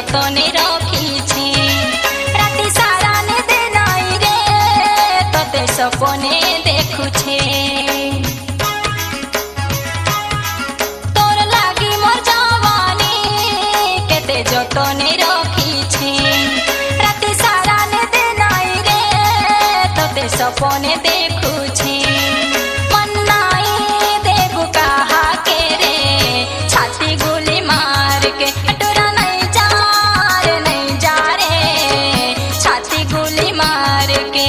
যতনে রখিছে রাতি সারা নিদে নাই রে তোতে সপনে দেখুছে তোর লাগি মোর জওয়ানি কেতে যতনে রখিছে রাতি সারা নিদে নাই রে তোতে সপনে দেখুছে মন নাই দেবু কাহা के रे छाती गोली मार के टोरा नहीं जा रे छाती गोली मार के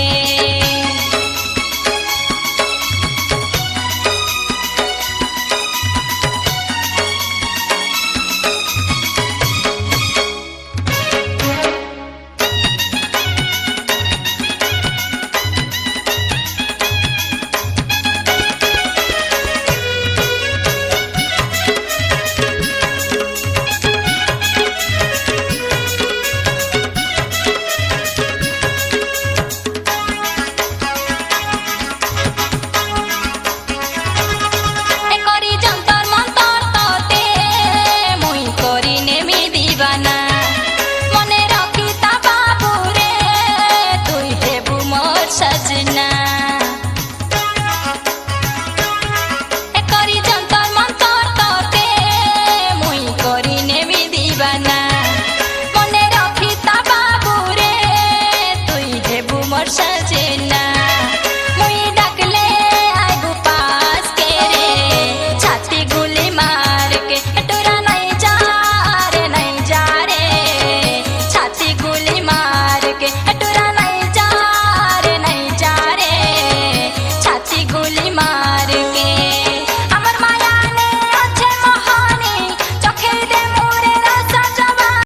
करी जंतर मंतर तोते मुई करी नेमी दीवाना मने रखी ता बाबू रे तुई हेबु मोर सजना करी जंतर मंतर तोते मुई करी नेमी दीवाना मने रखी ता बाबू रे तुई हेबु मोर सजना